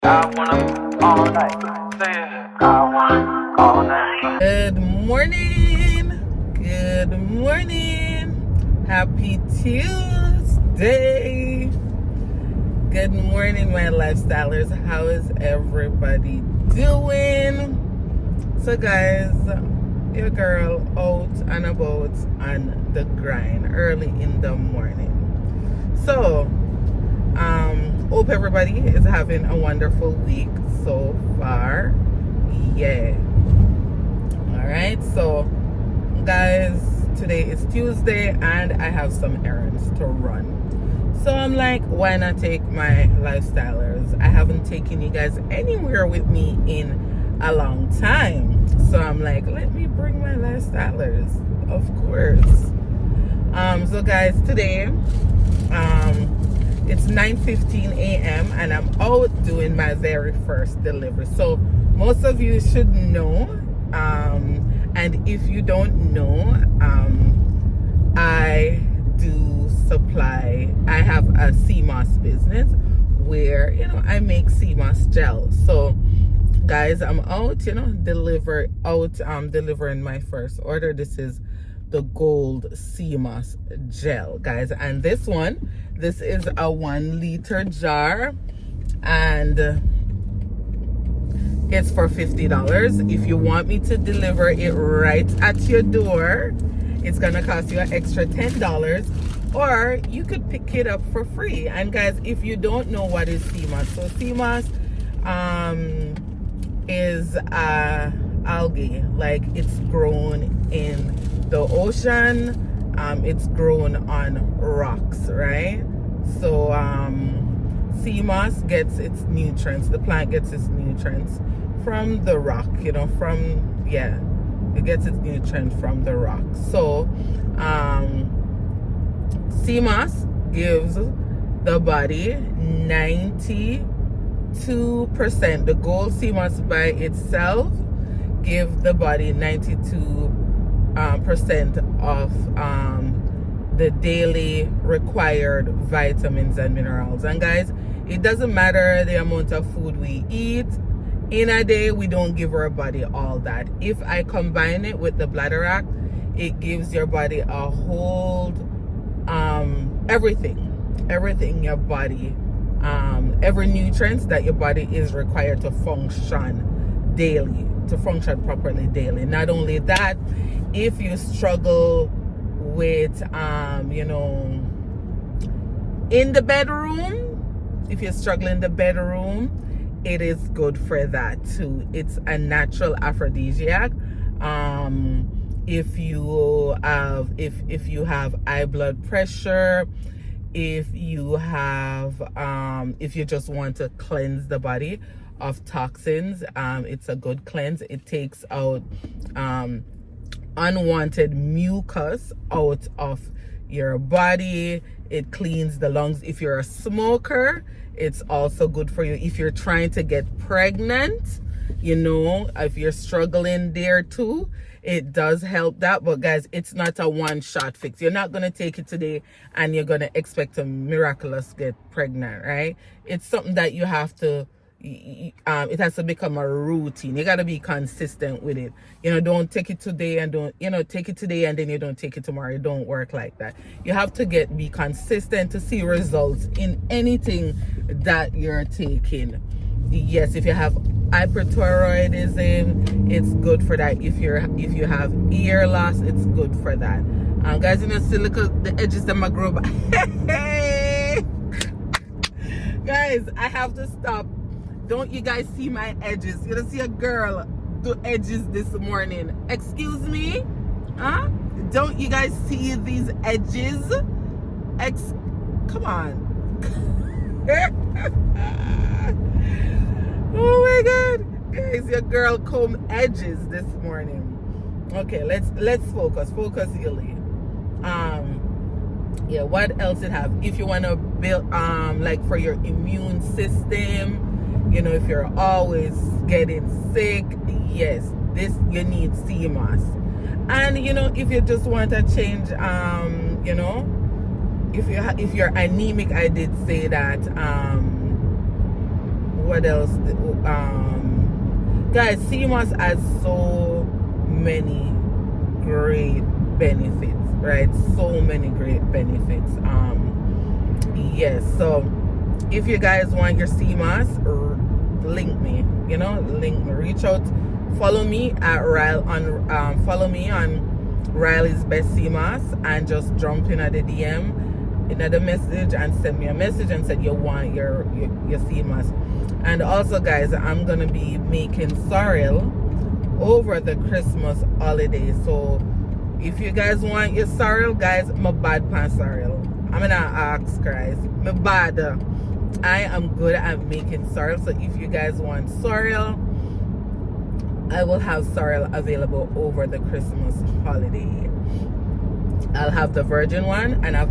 Good morning. Good morning. Happy Tuesday. Good morning, my lifestylers. How is everybody doing? So guys, your girl out and about on the grind early in the morning. So hope everybody is having a wonderful week so far. Yeah. All right, so guys, today is Tuesday and I have some errands to run. So I'm like, why not take my lifestylers? I haven't taken you guys anywhere with me in a long time. So I'm like, let me bring my lifestylers, of course. So guys, today it's 9:15 a.m. and I'm out doing my very first delivery. So most of you should know, and if you don't know, I do supply. I have a CMOS business where, you know, I make CMOS gel. So guys, I'm out, you know, delivering my first order. This is the gold CMOS gel, guys, and this is a 1 liter jar, and it's for $50. If you want me to deliver it right at your door, it's gonna cost you an extra $10, or you could pick it up for free. And guys, if you don't know what is CMOS, so CMOS is algae, like it's grown in the ocean, it's grown on rocks, right? So CMOS gets its nutrients, the plant gets its nutrients from the rock, you know, it gets its nutrients from the rock. So CMOS gives the body 92%. The gold CMOS by itself give the body 92% of the daily required vitamins and minerals. And guys, it doesn't matter the amount of food we eat in a day, we don't give our body all that. If I combine it with the bladder, it gives your body a whole everything your body, every nutrients that your body is required to function daily, to function properly daily. Not only that, if you struggle with you know, in the bedroom, if you're struggling in the bedroom, it is good for that too. It's a natural aphrodisiac. If you have high blood pressure, if you just want to cleanse the body of toxins, it's a good cleanse. It takes out unwanted mucus out of your body. It cleans the lungs. If you're a smoker, it's also good for you. If you're trying to get pregnant, you know, if you're struggling there too, it does help that. But guys, it's not a one-shot fix. You're not going to take it today and you're going to expect to miraculous get pregnant, right? It's something that you have to, it has to become a routine. You got to be consistent with it. You know, don't take it today and take it today and then you don't take it tomorrow. It don't work like that. You have to be consistent to see results in anything that you're taking. Yes, if you have hyperthyroidism, it's good for that. If you have ear loss, it's good for that. Guys, you know, silica, the edges that my grow back. Guys, I have to stop. Don't you guys see my edges? You don't see a girl do edges this morning. Excuse me? Huh? Don't you guys see these edges? Come on. Oh my God. Guys, your girl comb edges this morning. Okay, let's focus. Focus, Illy. Yeah, what else it have? If you want to build like for your immune system, you know, if you're always getting sick, yes, you need CMOS. And you know, if you just want to change, you know, if you're anemic, I did say that what else? Guys, CMOS has so many great benefits, right? So many great benefits. Yes, so if you guys want your CMOS, link me, reach out, follow me at follow me on Riley's Best CMOS, and just jump in at the DM in the message and send me a message and said you want your CMOS. And also, guys, I'm gonna be making sorrel over the Christmas holiday. So if you guys want your sorrel, guys, my bad pan sorrel. I'm gonna ask Christ. My bad. I am good at making sorrel. So if you guys want sorrel, I will have sorrel available over the Christmas holiday. I'll have the virgin one, and I'll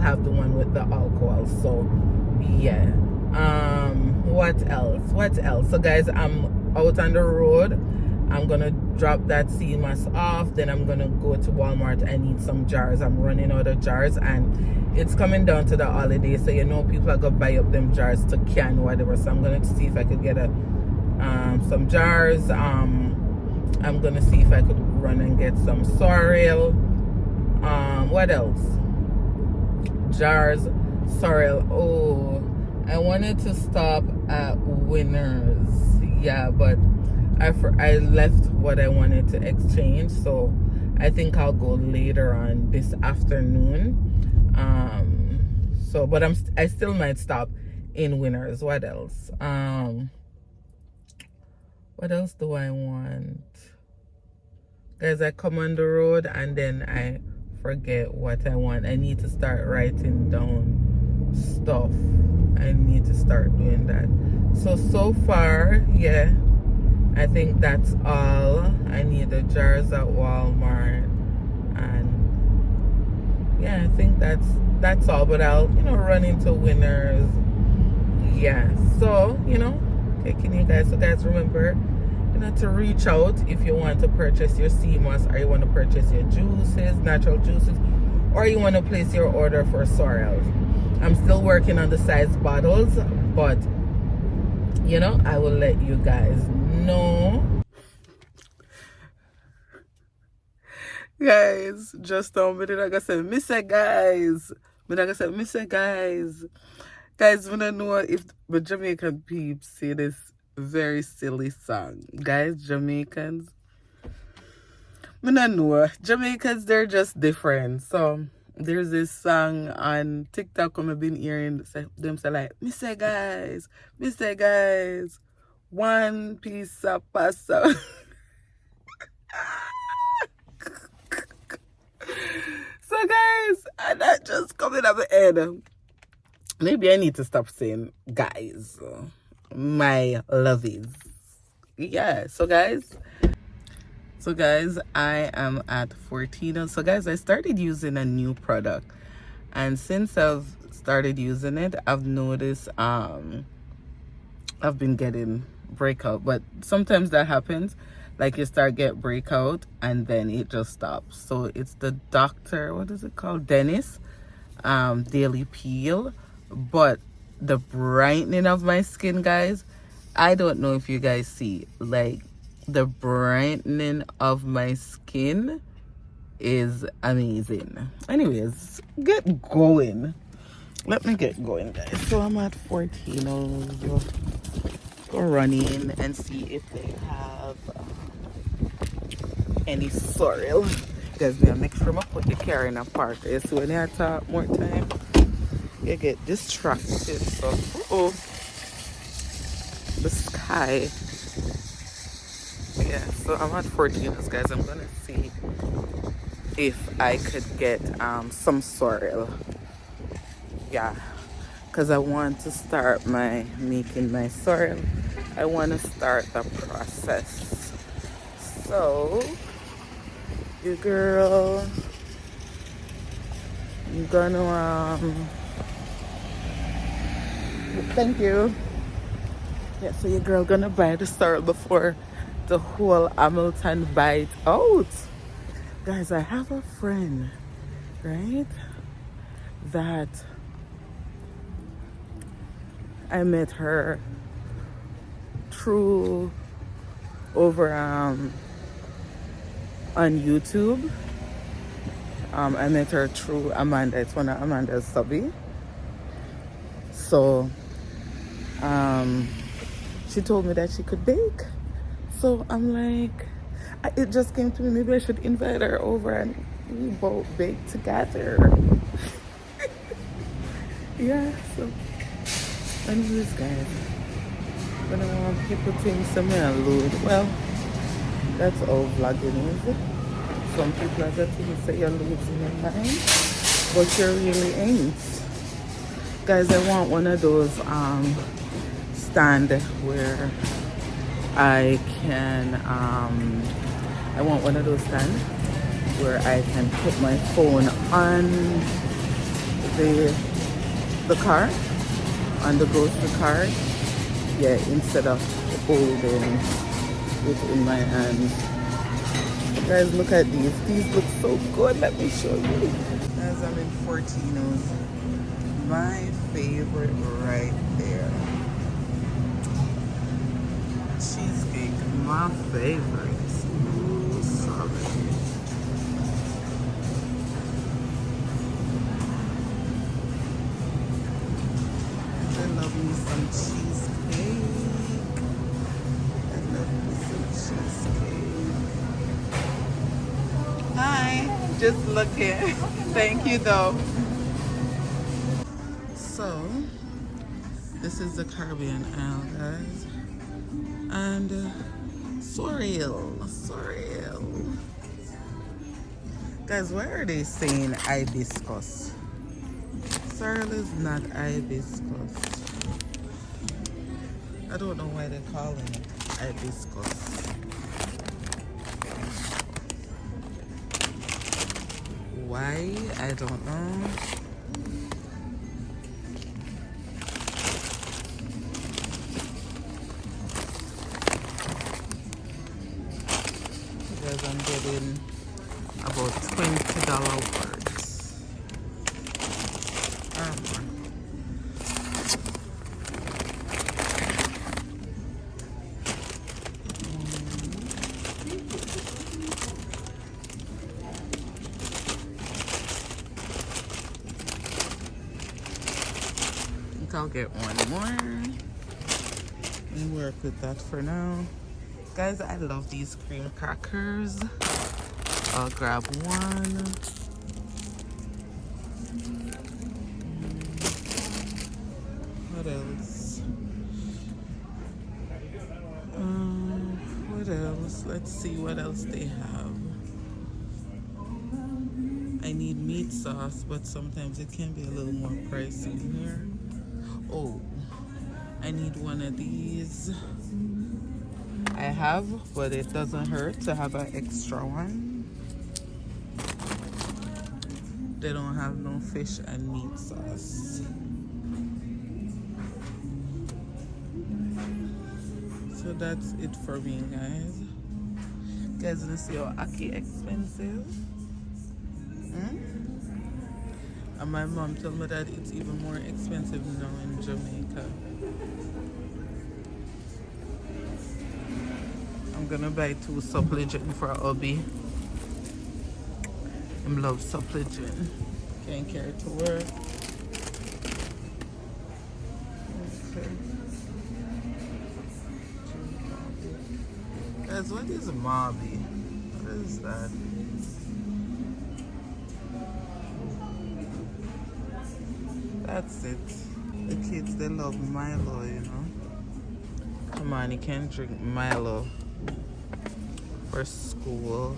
have the one with the alcohol. So yeah. What else? So guys, I'm out on the road. I'm gonna drop that CMOS off, then I'm gonna go to Walmart. I need some jars. I'm running out of jars, and it's coming down to the holiday, so people are gonna buy up them jars to can whatever. So I'm gonna see if I could get some jars. I'm gonna see if I could run and get some sorrel. What else? Jars, sorrel. Oh, I wanted to stop at Winners, yeah, but I left what I wanted to exchange, so I think I'll go later on this afternoon. But I still might stop in Winners. What else? What else do I want? Guys, I come on the road and then I forget what I want. I need to start writing down stuff. I need to start doing that. So far, yeah, I think that's all. I need the jars at Walmart, and yeah, I think that's all. But I'll run into Winners. Yeah, so taking you guys. So guys, remember to reach out if you want to purchase your CMOS, or you want to purchase your juices, natural juices, or you want to place your order for sorrels. I'm still working on the size bottles, but I will let you guys know. Guys, just a minute I said, miss it, guys. Guys, I don't know if the Jamaican peeps say this very silly song. Guys, Jamaicans, I don't know. Jamaicans, they're just different. So there's this song on TikTok I've been hearing them say like, miss it, guys, one piece of pasta. So guys, and that just coming up my head. Maybe I need to stop saying guys, my lovies. Yeah, so guys, I am at 14. So guys, I started using a new product, and since I've started using it, I've noticed I've been getting breakout. But sometimes that happens, like you start get breakout and then it just stops. So it's the Dr. what is it called, Dennis Daily Peel. But the brightening of my skin, guys, I don't know if you guys see, like, the brightening of my skin is amazing. Anyways, get going. Let me get going, guys. So I'm at 14. I'll go running and see if they have any sorrel. Guys, me make sure I put the car in a park. So when I talk more time, you get distracted. So the sky. Yeah, so I'm at 14, guys. I'm gonna see if I could get some sorrel. Yeah, because I want to start making my sorrel. I want to start the process. So your girl, I'm gonna thank you. Yeah, so your girl gonna buy the sorrel before the whole Hamilton bite out. Guys, I have a friend, right, that I met her through over on YouTube. I met her through Amanda. It's one of Amanda's subby. So she told me that she could bake. So I'm like, it just came to me, maybe I should invite her over and we both bake together. Yeah, so anyways guys, when I want people think somewhere and load, well, that's all vlogging is. Some people are going to say you're losing your mind, but you really ain't. Guys, I want one of those stand where I can I want one of those stands where I can put my phone on the car, on the grocery cart. Yeah, instead of holding it in my hand. Guys, look at these. These look so good. Let me show you. Guys, I'm in Fortino's. My favorite right there. Cheesecake, my favorite. Ooh, solid. I love me some cheesecake. I love me some cheesecake. Hi, just looking. Thank you though. So, this is the Caribbean Isle, guys. And sorrel. Guys, why are they saying hibiscus? Sorrel is not hibiscus. I don't know why they're calling it hibiscus. Why? I don't know. Because I'm getting about $20 worth. I think I'll get one more and work with that for now. Guys, I love these cream crackers. I'll grab one. What else? What else? Let's see what else they have. I need meat sauce, but sometimes it can be a little more pricey in here. Oh, I need one of these. I have, but it doesn't hurt to have an extra one. They don't have no fish and meat sauce. So that's it for me, guys. Guys, let's see how ackee expensive. And my mom told me that it's even more expensive now in Jamaica. I'm gonna buy 2 supplicant for hubby. I love supplicant. Can't carry to work. Okay. Guys, what is Mobby? What is that? That's it. The kids, they love Milo, you know. Come on, you can't drink Milo for school.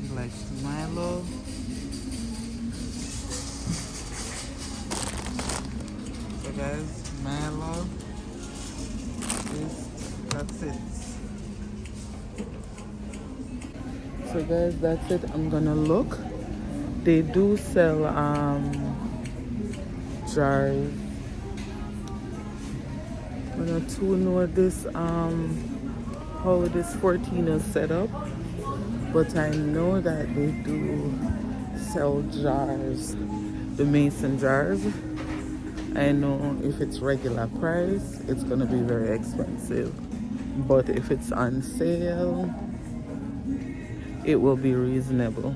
He likes Milo. So guys, Milo. That's it. So guys, that's it. I'm gonna look. They do sell jars. I don't too know this how this 14 is set up, but I know that they do sell jars, the mason jars. I know if it's regular price, it's gonna be very expensive. But if it's on sale, it will be reasonable.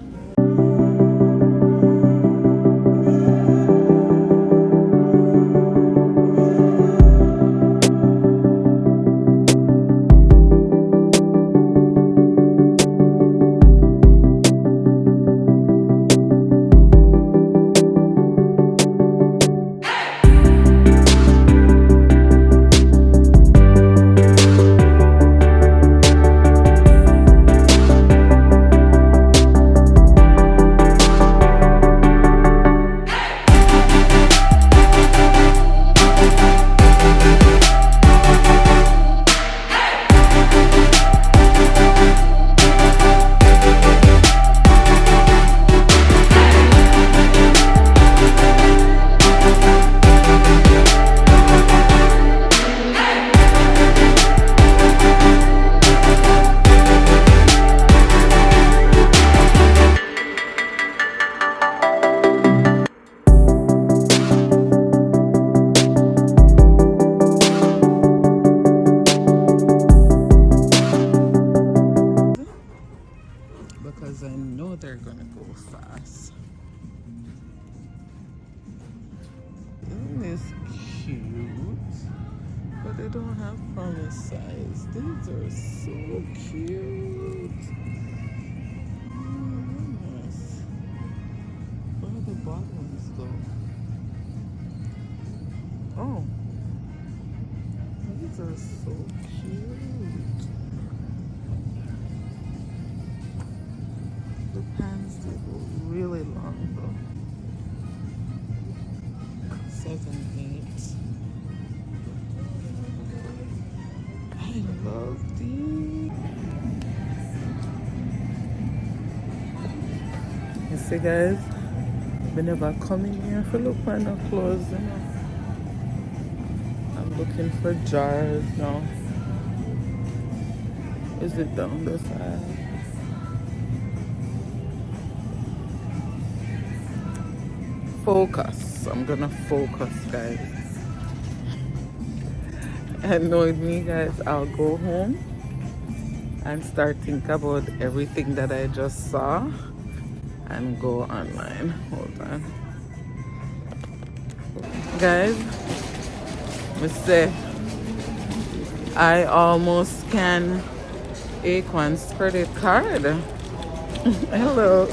Because I know they're gonna go fast. Isn't this cute? But they don't have promise size. These are so cute. Oh my goodness. What are the bottoms though? Oh. These are so cute. The pants, they go really long though. 7, 8. I love these. You see guys, we never come in here for look for no clothes, you know. I'm looking for jars now. Is it down the side? Focus. I'm gonna focus, guys. And knowing me, guys, I'll go home and start think about everything that I just saw and go online. Hold on. Guys, me say I almost scanned Aquan's credit card. Hello.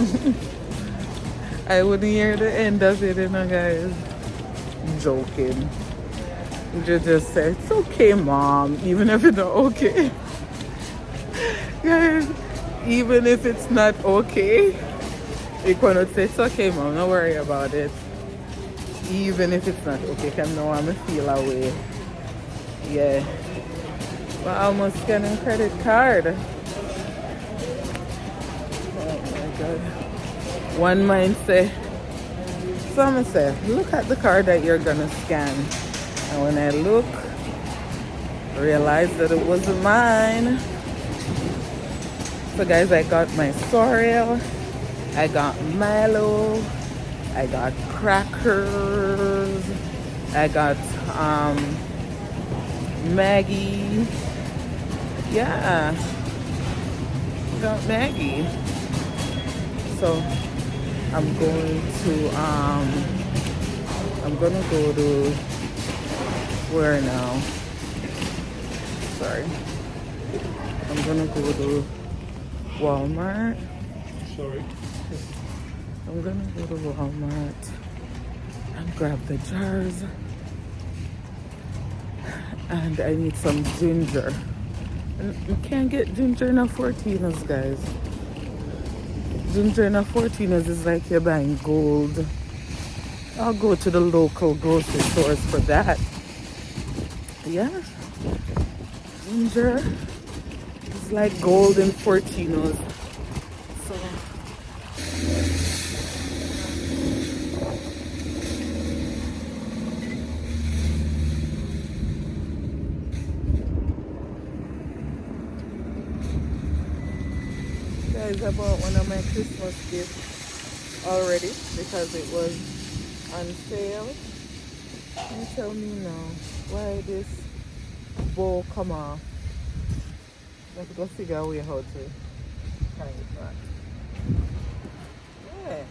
I wouldn't hear the end of it, you know, guys. Joking. You just say, it's okay, mom, even if it's not okay. Guys, even if it's not okay, you cannot say, it's okay, mom, don't worry about it. Even if it's not okay, because now I'm feel away. Yeah. But I almost scanning credit card. Oh my God. One mind say, so I'm gonna say, look at the card that you're gonna scan. And when I look, I realized that it wasn't mine. So guys, I got my cereal, I got Milo, I got crackers, I got Maggie. Yeah, I got Maggie. So I'm gonna go to where now? Sorry. I'm gonna go to Walmart. Sorry. I'm gonna go to Walmart and grab the jars. And I need some ginger. And you can't get ginger in a 14ers, guys. Ginger in a 14ers is like you're buying gold. I'll go to the local grocery stores for that. Yeah. Ginger is like gold in 14ers. So guys, I bought one of my Christmas gifts already because it was on sale. You tell me now why this bow come off. Let's go figure a way how to tie it back. Yeah.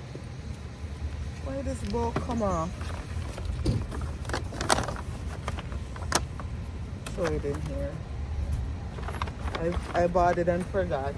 Why this bow come off? Throw it in here. I bought it and forgot.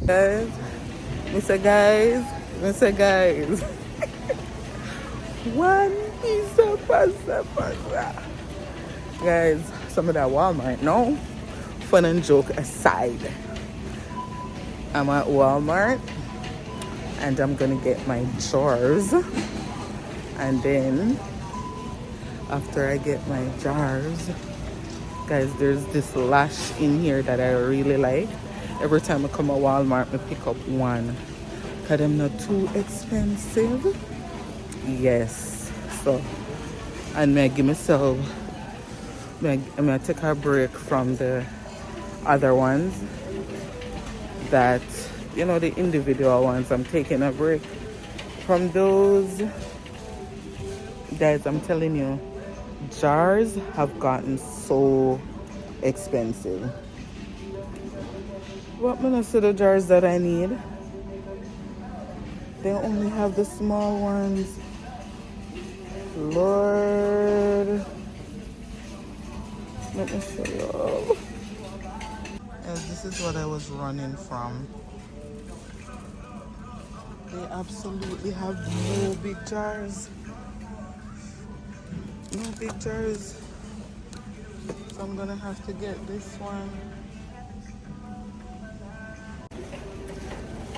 Guys, Mr. Guys, one piece of pasta. Guys, some of that Walmart, no? Fun and joke aside, I'm at Walmart and I'm gonna get my jars, and then after I get my jars, guys, there's this lash in here that I really like. Every time I come to Walmart, I pick up one because they're not too expensive. Yes. So, and I give myself, I'm going to take a break from the other ones that, you know, the individual ones. I'm taking a break from those. Guys, I'm telling you, jars have gotten so expensive. What gonna see the jars that I need? They only have the small ones. Lord, let me show you all. This is what I was running from. They absolutely have no big jars. No big jars. So I'm gonna have to get this one.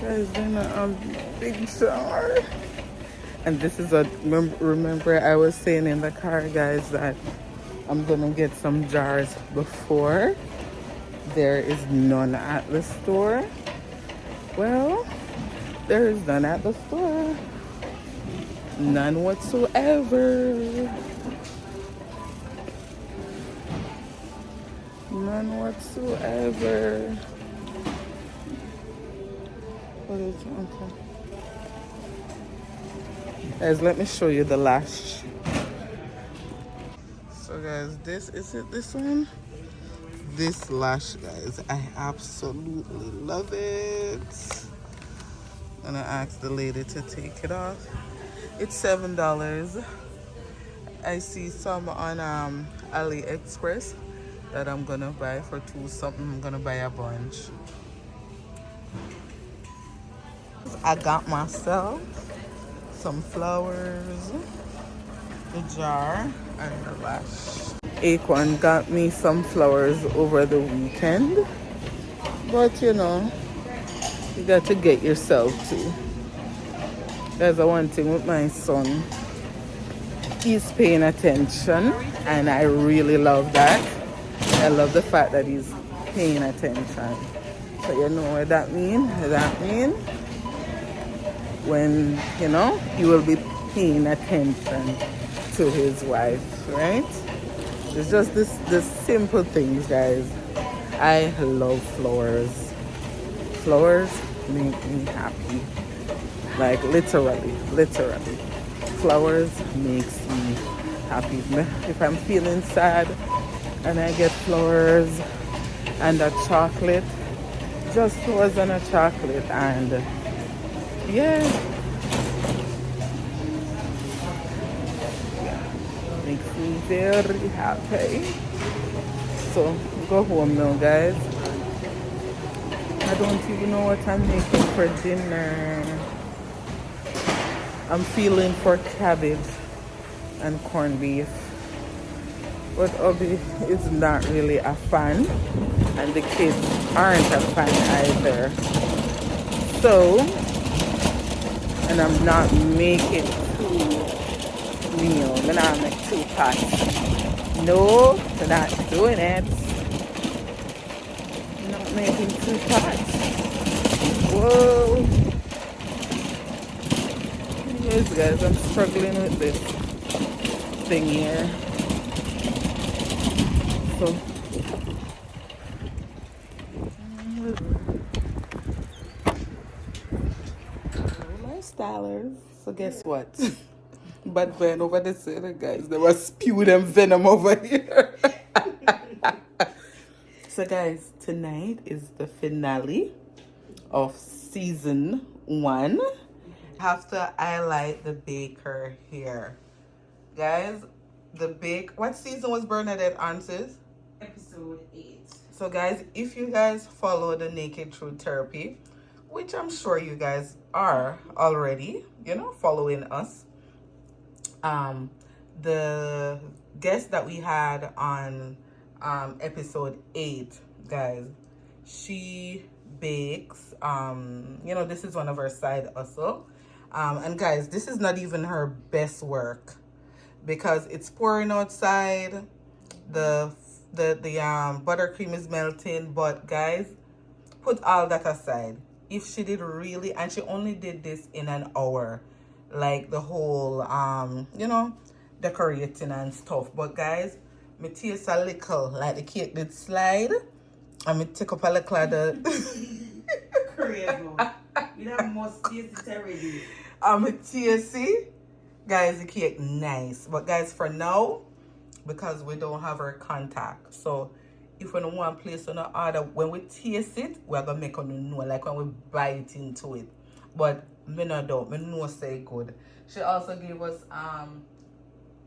Guys, they're not a big jar. And this is what, remember I was saying in the car, guys, that I'm gonna get some jars before. There is none at the store. Well, there is none at the store. None whatsoever. None whatsoever. What is it? Okay. Guys, let me show you the lash. So guys, this one? This lash, guys, I absolutely love it. I'm gonna ask the lady to take it off. It's $7. I see some on AliExpress that I'm gonna buy for $2 something. I'm gonna buy a bunch. I got myself some flowers, the jar, and the lash. Aquan got me some flowers over the weekend, but you know, you got to get yourself too. There's a one thing with my son. He's paying attention, and I really love that. I love the fact that he's paying attention. So you know what that means? That means when, you know, he will be paying attention to his wife, right? It's just this simple things, guys. I love flowers. Flowers make me happy. Like literally, literally. Flowers makes me happy. If I'm feeling sad and I get flowers and a chocolate, just flowers and a chocolate, and yeah, makes me very happy. So go home now, guys. I don't even know what I'm making for dinner. I'm feeling for cabbage and corned beef, but Obi is not really a fan, and the kids aren't a fan either. So, and I'm not making two meals. I'm not making two pots. No, I'm not doing it. I'm not making two pots. Whoa. Anyways, guys, I'm struggling with this thing here. So, lifestylers. So guess what? But Ben over the center, guys, they were spewing them venom over here. So guys, tonight is the finale of season 1. Have to highlight the baker here, guys. What season was Bernadette on, sis? Episode 8. So guys, if you guys follow the Naked Truth Therapy, which I'm sure you guys are already, following us, the guest that we had on episode 8, guys, she bakes. This is one of her side hustle. And guys, this is not even her best work because it's pouring outside. The buttercream is melting, but guys, put all that aside. If she did really, and she only did this in an hour, like the whole decorating and stuff. But guys, me taste a little like the cake did slide, and me take up a little of the Crazy. You have most taste it already. I'm a TSC. Guys, the cake nice. But guys, for now, because we don't have her contact, so if we don't want to place on an order, when we taste it, we're gonna make on know, like when we bite into it. But me no doubt, me know say good. She also gave us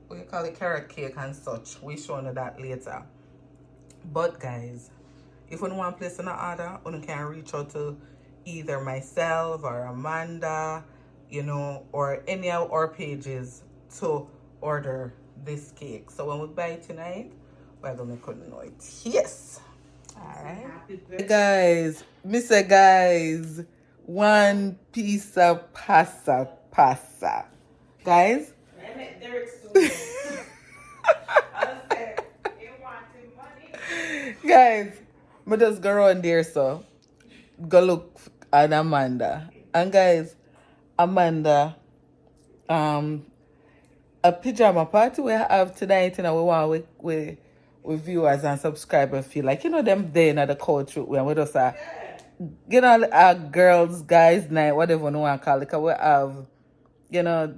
what you call it, carrot cake and such. We show you that later. But guys, if we don't want to place on an order, we can reach out to either myself or Amanda, or any of our pages to order this cake. So when we buy it tonight, we're gonna make it know it. Yes. Alright. Guys, one piece of pasta. Guys. Guys, I just go around there, so go look at Amanda. And guys, Amanda, a pajama party we have tonight, we want with viewers and subscribers feel like, them day in the couch when we just a girls, guys night, whatever you want to call it, because we have,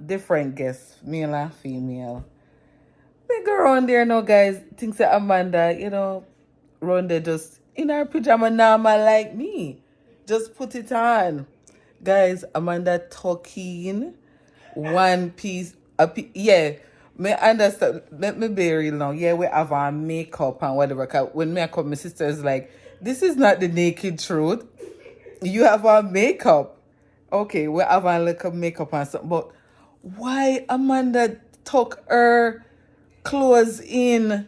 different guests, male and female. We go around there now, guys, think that Amanda, around there just in her pajama normal like me. Just put it on. Guys, Amanda talking one piece. Yeah, me understand. Let me be real now. Yeah, we have our makeup and whatever. Cause when me come, my sister is like, this is not the naked truth. You have our makeup. Okay, we have our little makeup and something. But why Amanda tuck her clothes in?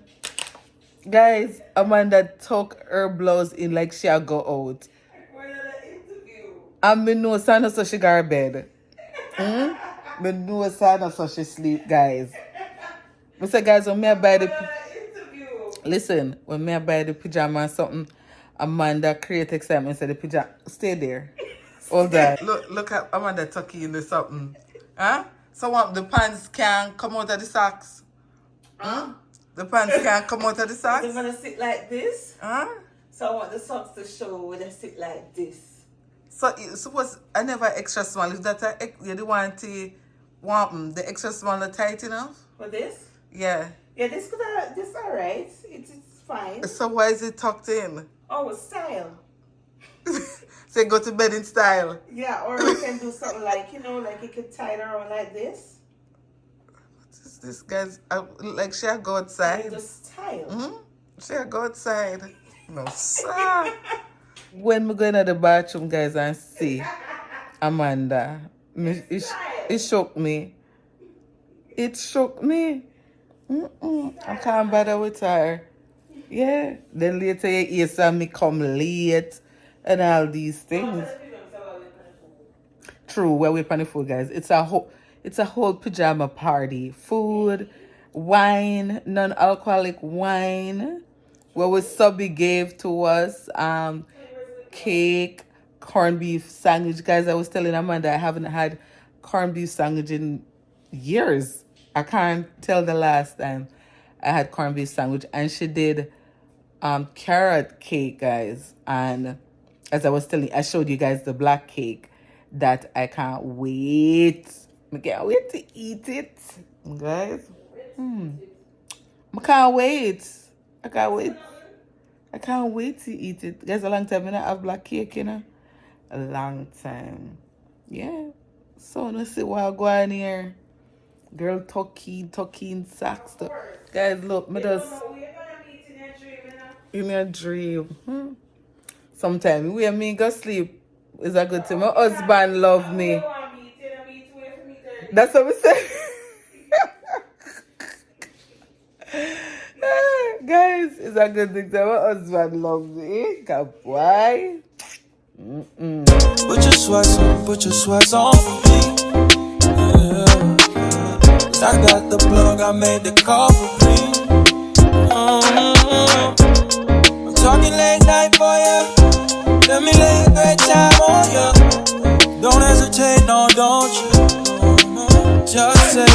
Guys, Amanda tuck her blouse in like she'll go out. And me know Sana so she got her bed. Me know Sana so she sleep, guys. I say, guys, when me buy the listen, when me buy the pajama and something, Amanda create excitement. Say the pajama, stay there. Hold on. Look at Amanda tucking in the something. Huh? So what? The pants can come out of the socks. Huh? The pants can come out of the socks. They're gonna sit like this. Huh? So I want the socks to show when they sit like this. So suppose I never extra small. Is that you don't want the extra small not tight enough? For this? Yeah. Yeah, this alright. It's fine. So why is it tucked in? Oh, style. So you go to bed in style. Yeah, or you can do something like, like you could tie it around like this. This guy's like she go And outside. just style. Mm-hmm. She go outside. No, sir. When we go into the bathroom, guys, and see Amanda, it shocked me. It shocked me. I can't bother with her. Yeah. Then later you hear some me come late and all these things. True, we're on the food, guys. It's a whole pajama party. Food, wine, non-alcoholic wine. What was Subby gave to us, cake, corned beef sandwich. Guys, I was telling Amanda I haven't had corned beef sandwich in years. I can't tell the last time I had corned beef sandwich. And she did carrot cake, guys. And as I was telling, I showed you guys the black cake that I can't wait. I can't wait to eat it, guys. I can't wait. I can't wait. I can't wait to eat it. Guys, a long time I don't have black cake, A long time. Yeah. So let's see what I go on here. Girl talking socks stuff. Guys, look, me just in a dream. Sometimes when me go sleep is a good thing. My husband love me. That's what we say. Guys, it's a good thing. My husband loves me. Why? Put your sweats on for me. Yeah. I got the plug, I made the call for me. I'm talking late night for ya. Let me lay a great time on ya. Don't hesitate, no, don't you? Just say